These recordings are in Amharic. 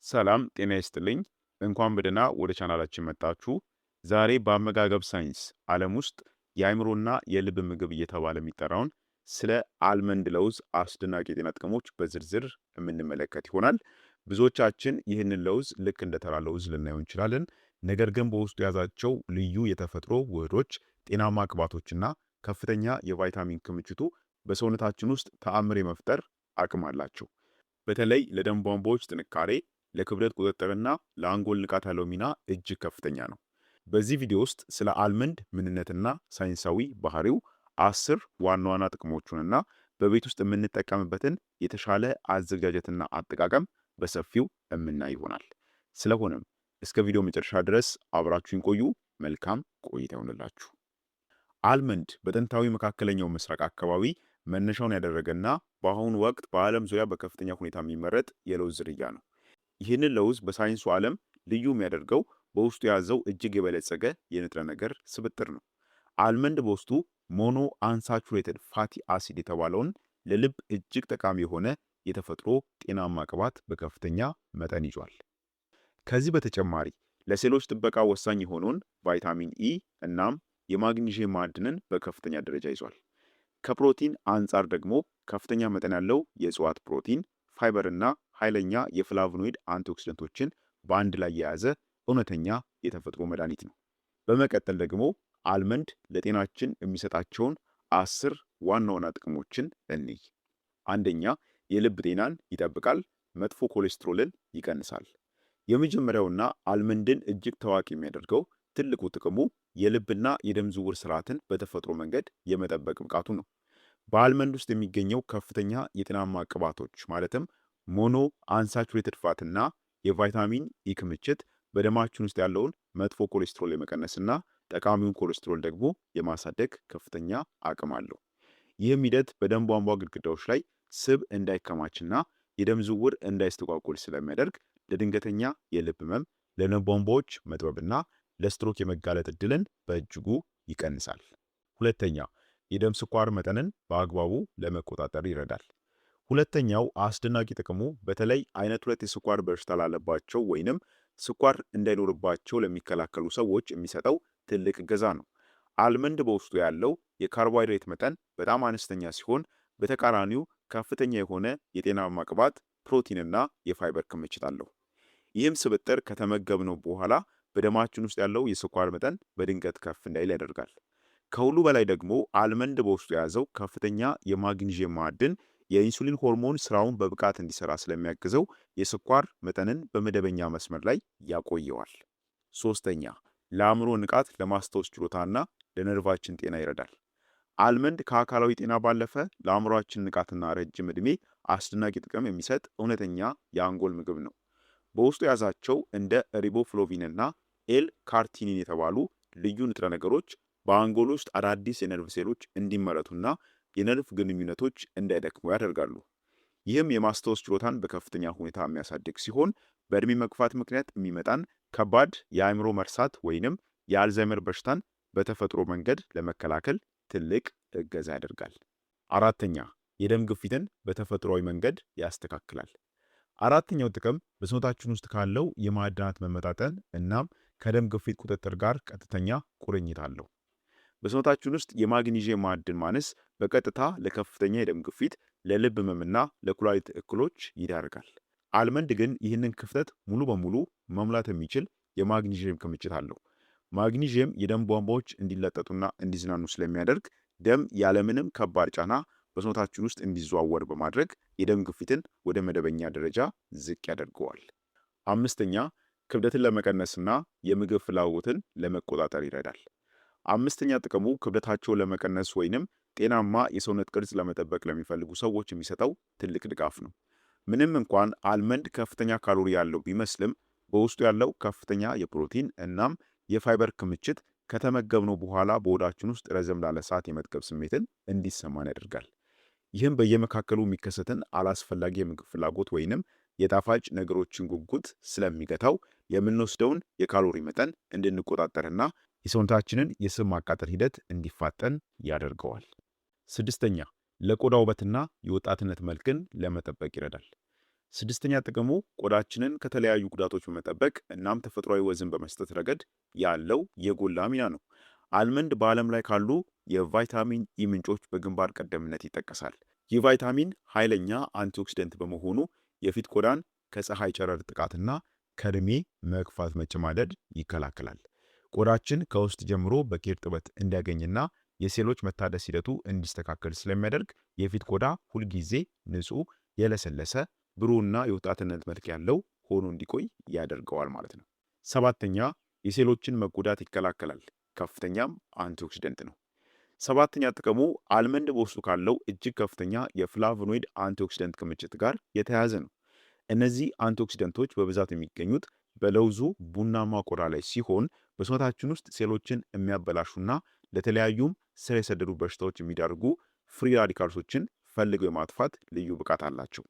ሰላም ጤና ይስጥልኝ። እንኳን በደህና ወደ ቻናላችን መጣችሁ። ዛሬ በአመጋገብ ሳይንስ ዓለም ውስጥ የአእምሮና የልብ ምግብ እየተባለ የሚጠራውን ስለ አልመንድ ለውዝ አስደናቂ የጤና ጥቅሞች በዝርዝር የምንመለከት ይሆናል። ብዙዎቻችን ይህንን ለውዝ ልክ እንደ ተራ ለውዝ ልናየው እንችላለን። ነገር ግን በውስጡ የያዛቸው ልዩ የተፈጥሮ ውህዶች፣ ጤናማ ቅባቶችና ከፍተኛ የቫይታሚን ክምችቱ በሰውነታችን ውስጥ ተአምር የመፍጠር አቅም አላቸው። በተለይ ለደም ቧንቧዎች ጥንካሬ፣ ለክብደት ቁጥጥርና ለአንጎል ንቃት ያለው ሚና እጅግ ከፍተኛ ነው። በዚህ ቪዲዮ ውስጥ ስለ አልመንድ ምንነትና ሳይንሳዊ ባህሪው፣ 10 ዋና ዋና ጥቅሞቹንና በቤት ውስጥ የምንጠቀምበትን የተሻለ አዘገጃጀትና አጠቃቀም በሰፊው የምናይ ይሆናል። ስለሆነም እስከ ቪዲዮ መጨረሻ ድረስ አብራችሁን ቆዩ። መልካም ቆይታ ይሆንላችሁ። አልመንድ በጥንታዊ መካከለኛው ምስራቅ አካባቢ መነሻውን ያደረገና በአሁኑ ወቅት በዓለም ዙሪያ በከፍተኛ ሁኔታ የሚመረጥ የለውዝ ዝርያ ነው። ይህንን ለውዝ በሳይንሱ ዓለም ልዩ የሚያደርገው በውስጡ የያዘው እጅግ የበለጸገ የንጥረ ነገር ስብጥር ነው። አልመንድ በውስጡ ሞኖ አንሳቹሬትድ ፋቲ አሲድ የተባለውን ለልብ እጅግ ጠቃሚ የሆነ የተፈጥሮ ጤናማ ቅባት በከፍተኛ መጠን ይዟል። ከዚህ በተጨማሪ ለሴሎች ጥበቃ ወሳኝ የሆነውን ቫይታሚን ኢ እናም የማግኒዥየም ማዕድንን በከፍተኛ ደረጃ ይዟል። ከፕሮቲን አንጻር ደግሞ ከፍተኛ መጠን ያለው የእጽዋት ፕሮቲን፣ ፋይበር እና ኃይለኛ የፍላቮኖይድ አንቲኦክሲደንቶችን በአንድ ላይ የያዘ እውነተኛ የተፈጥሮ መድኃኒት ነው። በመቀጠል ደግሞ አልመንድ ለጤናችን የሚሰጣቸውን 10 ዋና ዋና ጥቅሞችን እንይ። አንደኛ፣ የልብ ጤናን ይጠብቃል፣ መጥፎ ኮሌስትሮልን ይቀንሳል። የመጀመሪያውና አልመንድን እጅግ ታዋቂ የሚያደርገው ትልቁ ጥቅሙ የልብና የደም ዝውውር ስርዓትን በተፈጥሮ መንገድ የመጠበቅ ብቃቱ ነው። በአልመንድ ውስጥ የሚገኘው ከፍተኛ የጤናማ ቅባቶች ማለትም ሞኖ አንሳቹሬትድ ፋት እና የቫይታሚን ኢ ክምችት በደማችን ውስጥ ያለውን መጥፎ ኮሌስትሮል የመቀነስና ጠቃሚውን ኮሌስትሮል ደግሞ የማሳደግ ከፍተኛ አቅም አለው። ይህም ሂደት በደም ቧንቧ ግድግዳዎች ላይ ስብ እንዳይከማችና የደም ዝውውር እንዳይስተጓጎል ስለሚያደርግ ለድንገተኛ የልብ ህመም፣ ለደም ቧንቧዎች መጥበብና ለስትሮክ የመጋለጥ እድልን በእጅጉ ይቀንሳል። ሁለተኛ፣ የደም ስኳር መጠንን በአግባቡ ለመቆጣጠር ይረዳል። ሁለተኛው አስደናቂ ጥቅሙ በተለይ አይነት 2 የስኳር በሽታ ላለባቸው ወይንም ስኳር እንዳይኖርባቸው ለሚከላከሉ ሰዎች የሚሰጠው ትልቅ እገዛ ነው። አልመንድ በውስጡ ያለው የካርቦሃይድሬት መጠን በጣም አነስተኛ ሲሆን፣ በተቃራኒው ከፍተኛ የሆነ የጤናማ ቅባት፣ ፕሮቲንና የፋይበር ክምችት አለው። ይህም ስብጥር ከተመገብነው በኋላ በደማችን ውስጥ ያለው የስኳር መጠን በድንገት ከፍ እንዳይል ያደርጋል። ከሁሉ በላይ ደግሞ አልመንድ በውስጡ የያዘው ከፍተኛ የማግኒዥየም ማዕድን የኢንሱሊን ሆርሞን ስራውን በብቃት እንዲሰራ ስለሚያግዘው የስኳር መጠንን በመደበኛ መስመር ላይ ያቆየዋል። ሶስተኛ፣ ለአእምሮ ንቃት፣ ለማስታወስ ችሎታና ለነርቫችን ጤና ይረዳል። አልመንድ ከአካላዊ ጤና ባለፈ ለአእምሮአችን ንቃትና ረጅም ዕድሜ አስደናቂ ጥቅም የሚሰጥ እውነተኛ የአንጎል ምግብ ነው። በውስጡ የያዛቸው እንደ ሪቦፍሎቪን እና ኤል ካርቲኒን የተባሉ ልዩ ንጥረ ነገሮች በአንጎል ውስጥ አዳዲስ የነርቭ ሴሎች እንዲመረቱና የነርቭ ግንኙነቶች እንዳይደክሙ ያደርጋሉ። ይህም የማስታወስ ችሎታን በከፍተኛ ሁኔታ የሚያሳድግ ሲሆን፣ በእድሜ መግፋት ምክንያት የሚመጣን ከባድ የአእምሮ መርሳት ወይንም የአልዛይመር በሽታን በተፈጥሮ መንገድ ለመከላከል ትልቅ እገዛ ያደርጋል። አራተኛ፣ የደም ግፊትን በተፈጥሯዊ መንገድ ያስተካክላል። አራተኛው ጥቅም በሰውነታችን ውስጥ ካለው የማዕድናት መመጣጠን እናም ከደም ግፊት ቁጥጥር ጋር ቀጥተኛ ቁርኝት አለው። በሰውነታችን ውስጥ የማግኒዥየም ማዕድን ማነስ በቀጥታ ለከፍተኛ የደም ግፊት፣ ለልብ ህመምና ለኩላሊት እክሎች ይዳርጋል። አልመንድ ግን ይህንን ክፍተት ሙሉ በሙሉ መሙላት የሚችል የማግኒዥየም ክምችት አለው። ማግኒዥየም የደም ቧንቧዎች እንዲለጠጡና እንዲዝናኑ ስለሚያደርግ ደም ያለምንም ከባድ ጫና በሰውነታችን ውስጥ እንዲዘዋወር በማድረግ የደም ግፊትን ወደ መደበኛ ደረጃ ዝቅ ያደርገዋል። አምስተኛ፣ ክብደትን ለመቀነስና የምግብ ፍላጎትን ለመቆጣጠር ይረዳል። አምስተኛ ጥቅሙ ክብደታቸውን ለመቀነስ ወይንም ጤናማ የሰውነት ቅርጽ ለመጠበቅ ለሚፈልጉ ሰዎች የሚሰጠው ትልቅ ድጋፍ ነው። ምንም እንኳን አልመንድ ከፍተኛ ካሎሪ ያለው ቢመስልም በውስጡ ያለው ከፍተኛ የፕሮቲን እናም የፋይበር ክምችት ከተመገብነው በኋላ በሆዳችን ውስጥ ረዘም ላለ ሰዓት የመጥገብ ስሜትን እንዲሰማን ያደርጋል። ይህም በየመካከሉ የሚከሰትን አላስፈላጊ የምግብ ፍላጎት ወይንም የጣፋጭ ነገሮችን ጉጉት ስለሚገታው የምንወስደውን የካሎሪ መጠን እንድንቆጣጠርና የሰውነታችንን የስብ ማቃጠል ሂደት እንዲፋጠን ያደርገዋል። ስድስተኛ፣ ለቆዳ ውበትና የወጣትነት መልክን ለመጠበቅ ይረዳል። ስድስተኛ ጥቅሙ ቆዳችንን ከተለያዩ ጉዳቶች በመጠበቅ እናም ተፈጥሯዊ ወዝን በመስጠት ረገድ ያለው የጎላ ሚና ነው። አልመንድ በዓለም ላይ ካሉ የቫይታሚን ኢ ምንጮች በግንባር ቀደምነት ይጠቀሳል። ይህ ቫይታሚን ኃይለኛ አንቲኦክሲደንት በመሆኑ የፊት ቆዳን ከፀሐይ ጨረር ጥቃትና ከእድሜ መግፋት መጨማደድ ይከላከላል። ቆዳችን ከውስጥ ጀምሮ በቂ እርጥበት እንዲያገኝና የሴሎች መታደስ ሂደቱ እንዲስተካከል ስለሚያደርግ የፊት ቆዳ ሁልጊዜ ንጹህ፣ የለሰለሰ፣ ብሩህና የወጣትነት መልክ ያለው ሆኖ እንዲቆይ ያደርገዋል ማለት ነው። ሰባተኛ የሴሎችን መጎዳት ይከላከላል። ከፍተኛም አንቲኦክሲደንት ነው። ሰባተኛ ጥቅሙ አልመንድ በውስጡ ካለው እጅግ ከፍተኛ የፍላቮኖይድ አንቲኦክሲደንት ክምችት ጋር የተያያዘ ነው። እነዚህ አንቲኦክሲደንቶች በብዛት የሚገኙት በለውዙ ቡናማ ቆዳ ላይ ሲሆን በሰውነታችን ውስጥ ሴሎችን የሚያበላሹና ለተለያዩም ስር የሰደዱ በሽታዎች የሚዳርጉ ፍሪ ራዲካልሶችን ፈልገው የማጥፋት ልዩ ብቃት አላቸው።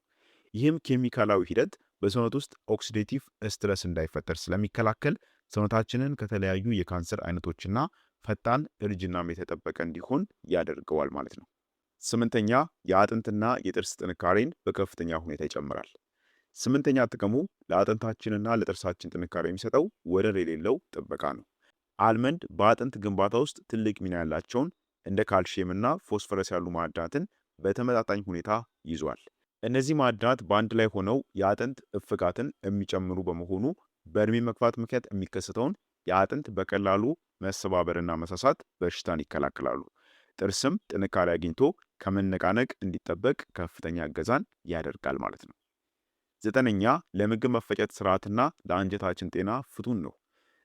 ይህም ኬሚካላዊ ሂደት በሰውነት ውስጥ ኦክሲዴቲቭ ስትረስ እንዳይፈጠር ስለሚከላከል ሰውነታችንን ከተለያዩ የካንሰር አይነቶችና ፈጣን እርጅናም የተጠበቀ እንዲሆን ያደርገዋል ማለት ነው። ስምንተኛ የአጥንትና የጥርስ ጥንካሬን በከፍተኛ ሁኔታ ይጨምራል። ስምንተኛ ጥቅሙ ለአጥንታችንና ለጥርሳችን ጥንካሬ የሚሰጠው ወደር የሌለው ጥበቃ ነው። አልመንድ በአጥንት ግንባታ ውስጥ ትልቅ ሚና ያላቸውን እንደ ካልሽየምና ፎስፈረስ ያሉ ማዕድናትን በተመጣጣኝ ሁኔታ ይዟል። እነዚህ ማዕድናት በአንድ ላይ ሆነው የአጥንት እፍጋትን የሚጨምሩ በመሆኑ በእድሜ መግፋት ምክንያት የሚከሰተውን የአጥንት በቀላሉ መሰባበርና መሳሳት በሽታን ይከላከላሉ። ጥርስም ጥንካሬ አግኝቶ ከመነቃነቅ እንዲጠበቅ ከፍተኛ እገዛን ያደርጋል ማለት ነው። ዘጠነኛ ለምግብ መፈጨት ስርዓትና ለአንጀታችን ጤና ፍቱን ነው።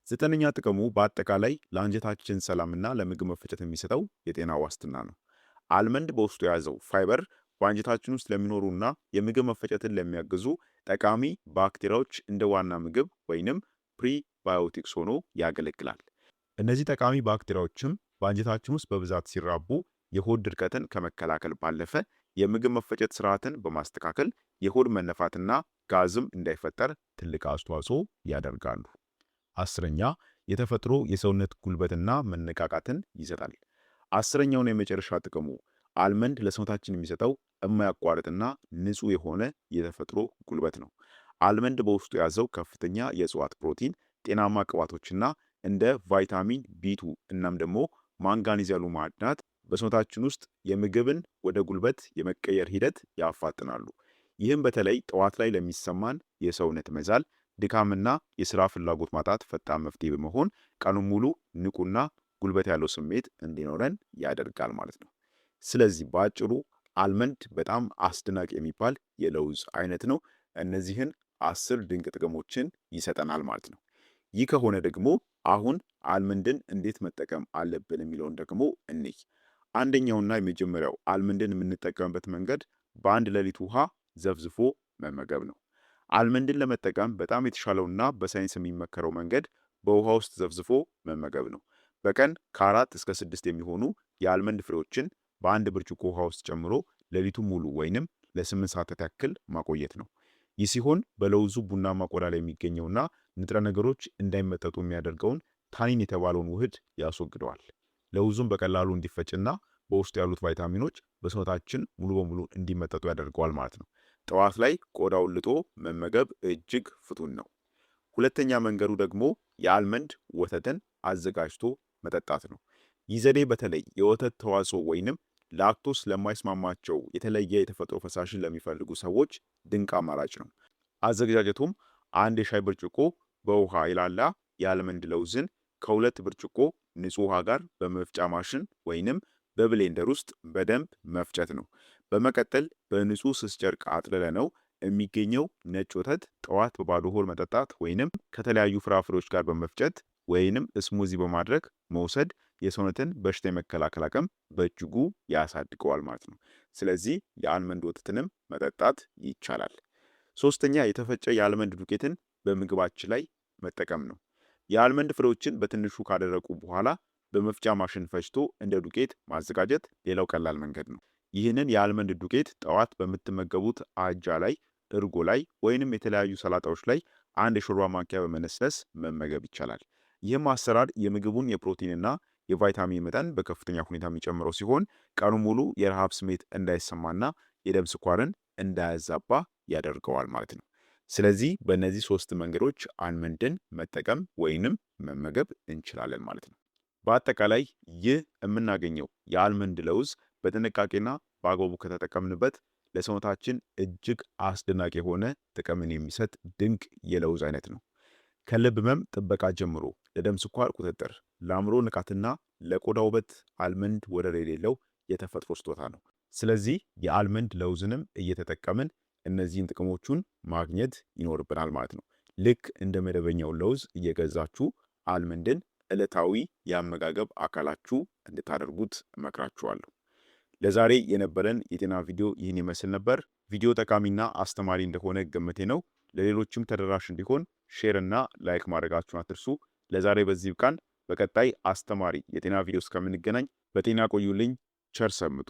ዘጠነኛ ጥቅሙ በአጠቃላይ ለአንጀታችን ሰላምና ለምግብ መፈጨት የሚሰጠው የጤና ዋስትና ነው። አልመንድ በውስጡ የያዘው ፋይበር በአንጀታችን ውስጥ ለሚኖሩና የምግብ መፈጨትን ለሚያግዙ ጠቃሚ ባክቴሪያዎች እንደ ዋና ምግብ ወይንም ፕሪባዮቲክስ ሆኖ ያገለግላል። እነዚህ ጠቃሚ ባክቴሪያዎችም በአንጀታችን ውስጥ በብዛት ሲራቡ የሆድ ድርቀትን ከመከላከል ባለፈ የምግብ መፈጨት ስርዓትን በማስተካከል የሆድ መነፋትና ጋዝም እንዳይፈጠር ትልቅ አስተዋጽኦ ያደርጋሉ። አስረኛ የተፈጥሮ የሰውነት ጉልበትና መነቃቃትን ይሰጣል። አስረኛውን የመጨረሻ ጥቅሙ አልመንድ ለሰውነታችን የሚሰጠው የማያቋርጥና ንጹህ የሆነ የተፈጥሮ ጉልበት ነው። አልመንድ በውስጡ የያዘው ከፍተኛ የእጽዋት ፕሮቲን፣ ጤናማ ቅባቶችና እንደ ቫይታሚን ቢቱ እናም ደግሞ ማንጋኒዝ ያሉ ማዕድናት በሰውነታችን ውስጥ የምግብን ወደ ጉልበት የመቀየር ሂደት ያፋጥናሉ። ይህም በተለይ ጠዋት ላይ ለሚሰማን የሰውነት መዛል፣ ድካምና የስራ ፍላጎት ማጣት ፈጣን መፍትሄ በመሆን ቀኑን ሙሉ ንቁና ጉልበት ያለው ስሜት እንዲኖረን ያደርጋል ማለት ነው። ስለዚህ በአጭሩ አልመንድ በጣም አስደናቂ የሚባል የለውዝ አይነት ነው። እነዚህን 10 ድንቅ ጥቅሞችን ይሰጠናል ማለት ነው። ይህ ከሆነ ደግሞ አሁን አልመንድን እንዴት መጠቀም አለብን የሚለውን ደግሞ እንይ። አንደኛውና የመጀመሪያው አልመንድን የምንጠቀምበት መንገድ በአንድ ሌሊት ውሃ ዘፍዝፎ መመገብ ነው። አልመንድን ለመጠቀም በጣም የተሻለውና በሳይንስ የሚመከረው መንገድ በውሃ ውስጥ ዘፍዝፎ መመገብ ነው። በቀን ከ4 እስከ 6 የሚሆኑ የአልመንድ ፍሬዎችን በአንድ ብርጭቆ ውሃ ውስጥ ጨምሮ ሌሊቱ ሙሉ ወይንም ለ8 ሰዓታት ያክል ማቆየት ነው። ይህ ሲሆን በለውዙ ቡናማ ቆዳ ላይ የሚገኘውና ንጥረ ነገሮች እንዳይመጠጡ የሚያደርገውን ታኒን የተባለውን ውህድ ያስወግደዋል። ለውዙም በቀላሉ እንዲፈጭና በውስጡ ያሉት ቫይታሚኖች በሰውነታችን ሙሉ በሙሉ እንዲመጠጡ ያደርገዋል ማለት ነው። ጠዋት ላይ ቆዳውን ልጦ መመገብ እጅግ ፍቱን ነው። ሁለተኛ መንገዱ ደግሞ የአልመንድ ወተትን አዘጋጅቶ መጠጣት ነው። ይህ ዘዴ በተለይ የወተት ተዋጽኦ ወይንም ላክቶስ ለማይስማማቸው የተለየ የተፈጥሮ ፈሳሽን ለሚፈልጉ ሰዎች ድንቅ አማራጭ ነው። አዘገጃጀቱም አንድ የሻይ ብርጭቆ በውሃ የላላ የአልመንድ ለውዝን ከ2 ብርጭቆ ንጹህ ውሃ ጋር በመፍጫ ማሽን ወይንም በብሌንደር ውስጥ በደንብ መፍጨት ነው። በመቀጠል በንጹህ ስስ ጨርቅ አጥልለነው የሚገኘው ነጭ ወተት ጠዋት በባዶ ሆድ መጠጣት ወይንም ከተለያዩ ፍራፍሬዎች ጋር በመፍጨት ወይንም ስሙዚ በማድረግ መውሰድ የሰውነትን በሽታ የመከላከል አቅም በእጅጉ ያሳድገዋል ማለት ነው። ስለዚህ የአልመንድ ወተትንም መጠጣት ይቻላል። ሶስተኛ የተፈጨ የአልመንድ ዱቄትን በምግባችን ላይ መጠቀም ነው። የአልመንድ ፍሬዎችን በትንሹ ካደረቁ በኋላ በመፍጫ ማሽን ፈጭቶ እንደ ዱቄት ማዘጋጀት ሌላው ቀላል መንገድ ነው። ይህንን የአልመንድ ዱቄት ጠዋት በምትመገቡት አጃ ላይ፣ እርጎ ላይ ወይንም የተለያዩ ሰላጣዎች ላይ አንድ የሾርባ ማንኪያ በመነስነስ መመገብ ይቻላል። ይህም አሰራር የምግቡን የፕሮቲንና የቫይታሚን መጠን በከፍተኛ ሁኔታ የሚጨምረው ሲሆን ቀኑ ሙሉ የረሃብ ስሜት እንዳይሰማና የደም ስኳርን እንዳያዛባ ያደርገዋል ማለት ነው። ስለዚህ በእነዚህ ሶስት መንገዶች አልመንድን መጠቀም ወይንም መመገብ እንችላለን ማለት ነው። በአጠቃላይ ይህ የምናገኘው የአልመንድ ለውዝ በጥንቃቄና በአግባቡ ከተጠቀምንበት ለሰውነታችን እጅግ አስደናቂ የሆነ ጥቅምን የሚሰጥ ድንቅ የለውዝ አይነት ነው። ከልብ ህመም ጥበቃ ጀምሮ ለደም ስኳር ቁጥጥር፣ ለአእምሮ ንቃትና ለቆዳ ውበት አልመንድ ወደር የሌለው የተፈጥሮ ስጦታ ነው። ስለዚህ የአልመንድ ለውዝንም እየተጠቀምን እነዚህን ጥቅሞቹን ማግኘት ይኖርብናል ማለት ነው። ልክ እንደ መደበኛው ለውዝ እየገዛችሁ አልመንድን ዕለታዊ የአመጋገብ አካላችሁ እንድታደርጉት እመክራችኋለሁ። ለዛሬ የነበረን የጤና ቪዲዮ ይህን ይመስል ነበር። ቪዲዮ ጠቃሚና አስተማሪ እንደሆነ ገምቴ ነው። ለሌሎችም ተደራሽ እንዲሆን ሼር እና ላይክ ማድረጋችሁን አትርሱ። ለዛሬ በዚህ ብቃን። በቀጣይ አስተማሪ የጤና ቪዲዮ እስከምንገናኝ በጤና ቆዩልኝ። ቸር ሰንብቱ።